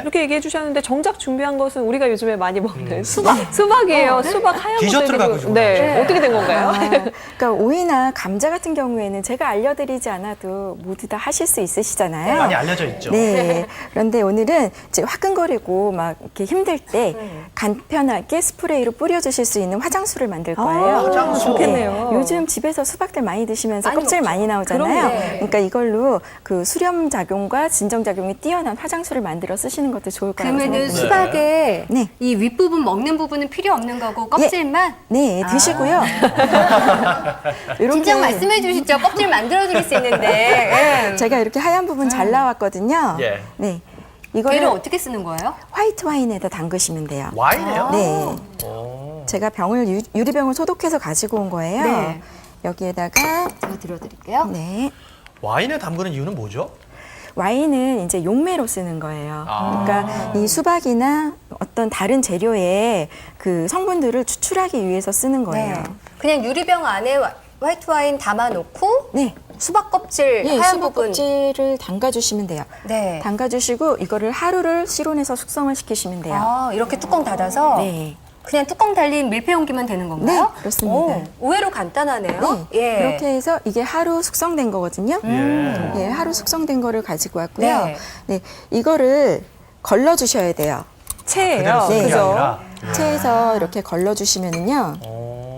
이렇게 얘기해 주셨는데 정작 준비한 것은 우리가 요즘에 많이 먹는 수박이에요. 네? 수박 하얀 디저트를 것도 갖고 있고. 네. 네. 어떻게 된 건가요? 그러니까 오이나 감자 같은 경우에는 제가 알려드리지 않아도 모두 다 하실 수 있으시잖아요. 많이 알려져 있죠. 네. 그런데 오늘은 이제 화끈거리고 막 이렇게 힘들 때 간편하게 스프레이로 뿌려주실 수 있는 화장수를 만들 거예요. 화장수. 좋겠네요. 요즘 집에서 수박들 많이 드시면서 많이 껍질 먹죠. 많이 나오잖아요. 그럼요. 네. 그러니까 이걸로 그 수렴 작용과 진정 작용이 뛰어난 화장수를 만들어 쓰시는 것도 좋을 거라고 그러면은 생각합니다. 수박에 네. 이 윗부분 먹는 부분은 필요 없는 거고 껍질만? 네, 드시고요. 이렇게 진작 말씀해 주시죠. 껍질 만들어 드릴 수 있는데. 예. 제가 이렇게 하얀 부분 잘 나왔거든요. 예. 네. 얘를 이거를 어떻게 쓰는 거예요? 화이트 와인에다 담그시면 돼요. 와인이에요? 네. 오. 제가 유리병을 소독해서 가지고 온 거예요. 네. 여기에다가 제가 들어드릴게요. 네. 와인에 담그는 이유는 뭐죠? 와인은 이제 용매로 쓰는 거예요. 아. 그러니까 이 수박이나 어떤 다른 재료의 그 성분들을 추출하기 위해서 쓰는 거예요. 네. 그냥 유리병 안에 화이트 와인 담아놓고 네. 수박 껍질 예, 하얀 수박 부분. 껍질을 담가주시면 돼요. 네. 담가주시고 이거를 하루를 실온에서 숙성을 시키시면 돼요. 아, 이렇게 뚜껑 닫아서 네. 그냥 뚜껑 달린 밀폐용기만 되는 건가요? 네, 그렇습니다. 오, 의외로 간단하네요. 네. 예. 그렇게 해서 이게 하루 숙성된 거거든요. 예, 하루 숙성된 거를 가지고 왔고요. 네. 네, 이거를 걸러주셔야 돼요. 채예요. 그대로 쓰는 게 네. 그죠? 아니라. 체에서 이렇게 걸러주시면은요. 오.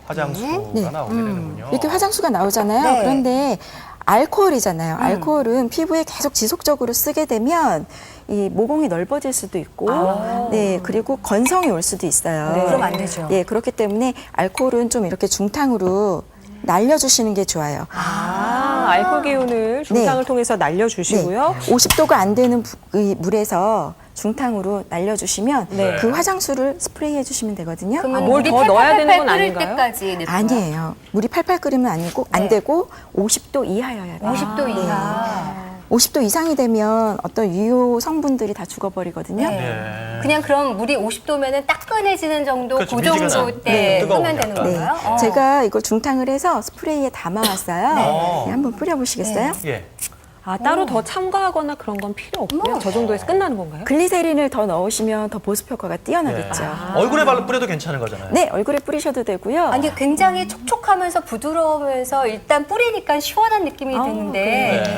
화장수가 네. 나오게 되는군요. 이렇게 화장수가 나오잖아요. 네. 그런데 알코올이잖아요. 알코올은 피부에 계속 지속적으로 쓰게 되면 이 모공이 넓어질 수도 있고, 네, 그리고 건성이 올 수도 있어요. 네. 그럼 안 되죠. 예, 그렇기 때문에 알코올은 좀 이렇게 중탕으로 날려주시는 게 좋아요. 알코올 기운을 중탕을 네. 통해서 날려주시고요. 50도가 안 되는 이 물에서 중탕으로 날려주시면 네. 그 화장수를 스프레이 해주시면 되거든요. 그러면 뭘 물이 더 넣어야 되는 건 팔팔팔 끓일 아닌가요? 때까지 냅둬요? 아니에요. 물이 팔팔 끓으면 아니고 안 네. 되고 50도 이하여야 돼요. 50도 이하. 50도 이상이 되면 어떤 유효 성분들이 다 죽어버리거든요. 네. 네. 그냥 그럼 물이 50도면은 따끈해지는 정도 그렇죠. 그 정도 미지근한. 때 뜨거운 하면 되는 약간. 네. 건가요? 제가 이거 중탕을 해서 스프레이에 담아왔어요. 네. 네, 한번 뿌려보시겠어요? 예. 아, 따로 더 첨가하거나 그런 건 필요 없고요. 저 정도에서 끝나는 건가요? 글리세린을 더 넣으시면 더 보습 효과가 뛰어나겠죠. 얼굴에 뿌려도 괜찮은 거잖아요. 네, 얼굴에 뿌리셔도 되고요. 아니 굉장히 촉촉하면서 부드러우면서 일단 뿌리니까 시원한 느낌이 드는데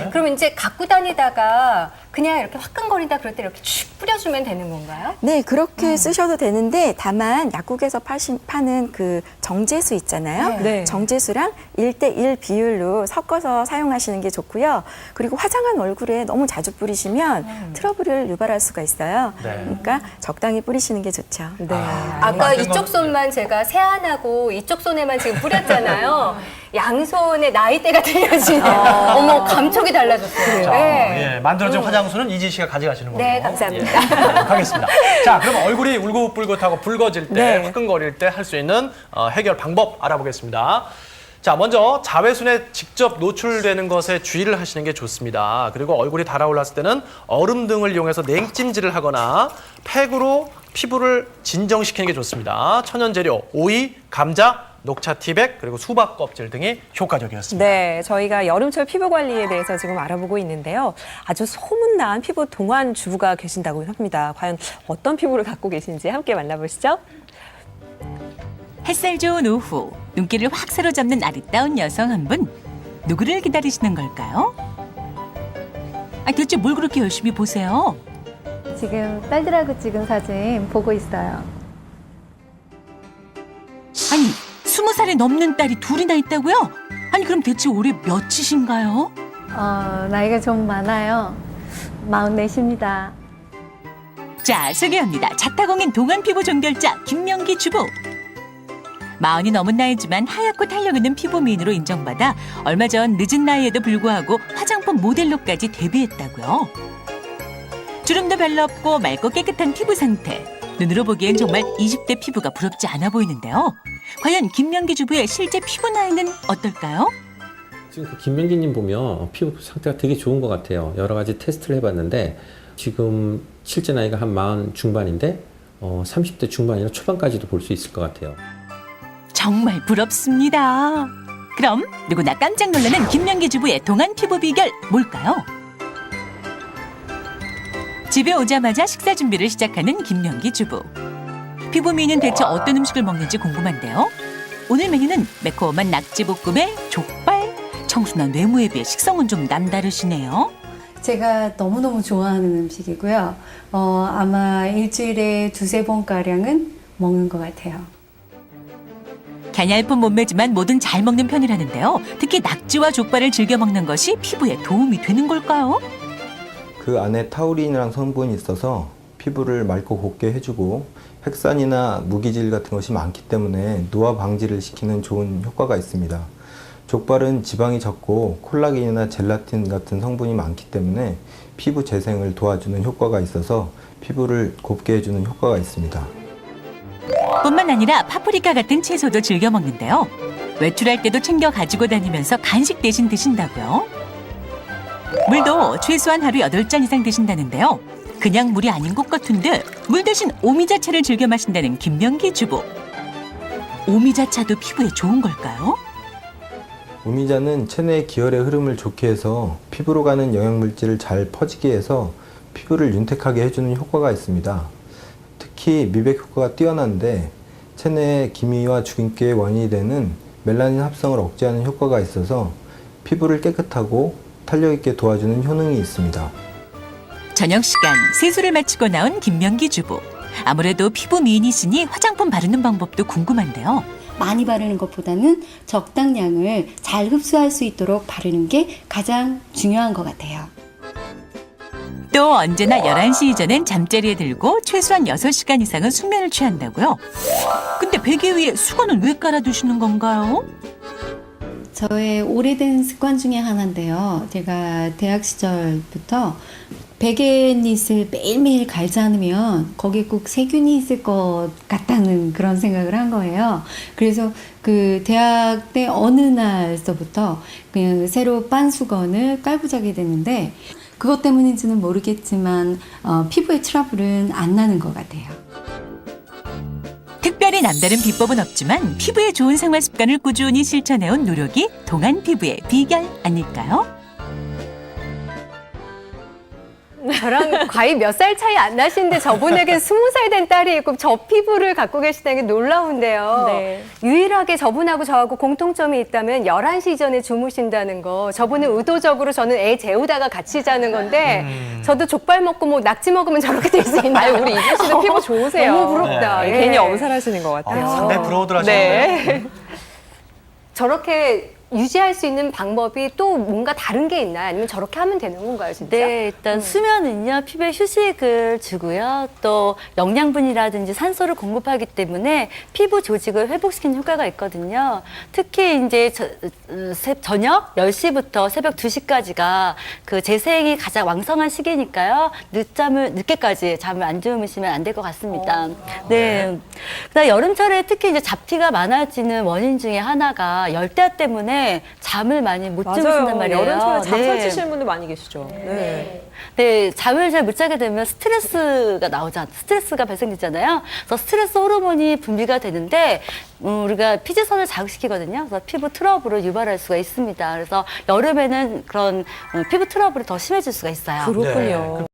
네. 그럼 이제 갖고 다니다가 그냥 이렇게 화끈거리다 그럴 때 이렇게 쭉 뿌려주면 되는 건가요? 네, 그렇게 쓰셔도 되는데 다만 약국에서 파는 그 정제수 있잖아요. 네. 정제수랑 1대1 비율로 섞어서 사용하시는 게 좋고요. 그리고 화장한 얼굴에 너무 자주 뿌리시면 트러블을 유발할 수가 있어요. 네. 그러니까 적당히 뿌리시는 게 좋죠. 네. 아까 맞는 이쪽 건- 손만 제가 세안하고 이쪽 손에만 지금 뿌렸잖아요. 양손의 나이대가 들려지네요. 어머 감촉이 달라졌어요. 자, 네. 예, 만들어진 화장수는 이지 씨가 가져가시는 거예요. 네, 감사합니다. 예, 가겠습니다. 자, 그럼 얼굴이 울긋불긋하고 붉어질 때, 네. 화끈거릴 때 할 수 있는 해결 방법 알아보겠습니다. 자, 먼저 자외선에 직접 노출되는 것에 주의를 하시는 게 좋습니다. 그리고 얼굴이 달아올랐을 때는 얼음 등을 이용해서 냉찜질을 하거나 팩으로 피부를 진정시키는 게 좋습니다. 천연 재료, 오이, 감자, 녹차 티백, 그리고 수박 껍질 등이 효과적이었습니다. 네, 저희가 여름철 피부 관리에 대해서 지금 알아보고 있는데요. 아주 소문난 피부 동안 주부가 계신다고 합니다. 과연 어떤 피부를 갖고 계신지 함께 만나보시죠. 햇살 좋은 오후, 눈길을 확 사로잡는 아리따운 여성 한 분. 누구를 기다리시는 걸까요? 대체 뭘 그렇게 열심히 보세요? 지금 딸들하고 찍은 사진 보고 있어요. 아니, 20살이 넘는 딸이 둘이나 있다고요? 아니, 그럼 대체 올해 몇이신가요? 나이가 좀 많아요. 44입니다. 자, 소개합니다. 자타공인 동안 피부 종결자 김명기 주부. 40이 넘은 나이지만 하얗고 탄력 있는 피부 미인으로 인정받아 얼마 전 늦은 나이에도 불구하고 화장품 모델로까지 데뷔했다고요. 주름도 별로 없고 맑고 깨끗한 피부 상태. 눈으로 보기엔 정말 20대 피부가 부럽지 않아 보이는데요. 과연 김명기 주부의 실제 피부 나이는 어떨까요? 지금 그 김명기님 보면 피부 상태가 되게 좋은 것 같아요. 여러 가지 테스트를 해봤는데 지금 실제 나이가 한 40 중반인데 30대 중반이나 초반까지도 볼 수 있을 것 같아요. 정말 부럽습니다. 그럼 누구나 깜짝 놀라는 김명기 주부의 동안 피부 비결 뭘까요? 집에 오자마자 식사 준비를 시작하는 김명기 주부. 피부 미인은 대체 어떤 음식을 먹는지 궁금한데요. 오늘 메뉴는 매콤한 낙지볶음에 족발. 청순한 외모에 비해 식성은 좀 남다르시네요. 제가 너무너무 좋아하는 음식이고요. 아마 일주일에 2~3번가량은 먹는 것 같아요. 갸냘픈 몸매지만 뭐든 잘 먹는 편이라는데요. 특히 낙지와 족발을 즐겨 먹는 것이 피부에 도움이 되는 걸까요? 그 안에 타우린이라는 성분이 있어서 피부를 맑고 곱게 해주고 핵산이나 무기질 같은 것이 많기 때문에 노화 방지를 시키는 좋은 효과가 있습니다. 족발은 지방이 적고 콜라겐이나 젤라틴 같은 성분이 많기 때문에 피부 재생을 도와주는 효과가 있어서 피부를 곱게 해주는 효과가 있습니다. 뿐만 아니라 파프리카 같은 채소도 즐겨 먹는데요. 외출할 때도 챙겨 가지고 다니면서 간식 대신 드신다고요. 물도 최소한 하루 8잔 이상 드신다는데요. 그냥 물이 아닌 것 같은데 물 대신 오미자차를 즐겨 마신다는 김명기 주부. 오미자차도 피부에 좋은 걸까요? 오미자는 체내 기혈의 흐름을 좋게 해서 피부로 가는 영양물질을 잘 퍼지게 해서 피부를 윤택하게 해주는 효과가 있습니다. 특히 미백 효과가 뛰어난데 체내 기미와 주근깨의 원인이 되는 멜라닌 합성을 억제하는 효과가 있어서 피부를 깨끗하고 탄력 있게 도와주는 효능이 있습니다. 저녁 시간 세수를 마치고 나온 김명기 주부. 아무래도 피부 미인이시니 화장품 바르는 방법도 궁금한데요. 많이 바르는 것보다는 적당량을 잘 흡수할 수 있도록 바르는 게 가장 중요한 것 같아요. 또 언제나 11시 이전엔 잠자리에 들고 최소한 6시간 이상은 숙면을 취한다고요? 근데 베개 위에 수건은 왜 깔아두시는 건가요? 저의 오래된 습관 중에 하나인데요. 제가 대학 시절부터 베갯닛을 매일매일 갈지 않으면 거기에 꼭 세균이 있을 것 같다는 그런 생각을 한 거예요. 그래서 그 대학 때 어느 날서부터 그냥 새로 빤 수건을 깔고 자게 됐는데 그것 때문인지는 모르겠지만 피부에 트러블은 안 나는 것 같아요. 특별히 남다른 비법은 없지만 피부에 좋은 생활 습관을 꾸준히 실천해온 노력이 동안 피부의 비결 아닐까요? 저랑 과히 몇 살 차이 안 나시는데 저분에게 20살 된 딸이 있고 저 피부를 갖고 계시다는 게 놀라운데요. 네. 유일하게 저분하고 저하고 공통점이 있다면 11시 전에 주무신다는 거. 저분은 의도적으로 저는 애 재우다가 같이 자는 건데 저도 족발 먹고 뭐 낙지 먹으면 저렇게 될 수 있나요? 아유, 우리 이준 씨도 피부 좋으세요. 너무 부럽다. 네, 예. 괜히 엄살하시는 것 같아요. 상당히 부러워들 하시는데. 네. 저렇게 유지할 수 있는 방법이 또 뭔가 다른 게 있나요? 아니면 저렇게 하면 되는 건가요, 진짜? 네, 일단 수면은요, 피부에 휴식을 주고요. 또 영양분이라든지 산소를 공급하기 때문에 피부 조직을 회복시키는 효과가 있거든요. 특히 이제 저녁 10시부터 새벽 2시까지가 그 재생이 가장 왕성한 시기니까요. 늦게까지 잠을 안 주무시면 안 될 것 같습니다. 네. 그다음 여름철에 특히 이제 잡티가 많아지는 원인 중에 하나가 열대야 때문에 잠을 많이 못 주무신단 말이에요. 여름철에 잠 네. 설치시는 분들 많이 계시죠. 네. 네, 잠을 잘 못 자게 되면 스트레스가 발생되잖아요. 그래서 스트레스 호르몬이 분비가 되는데 우리가 피지선을 자극시키거든요. 그래서 피부 트러블을 유발할 수가 있습니다. 그래서 여름에는 그런 피부 트러블이 더 심해질 수가 있어요. 그렇군요. 네.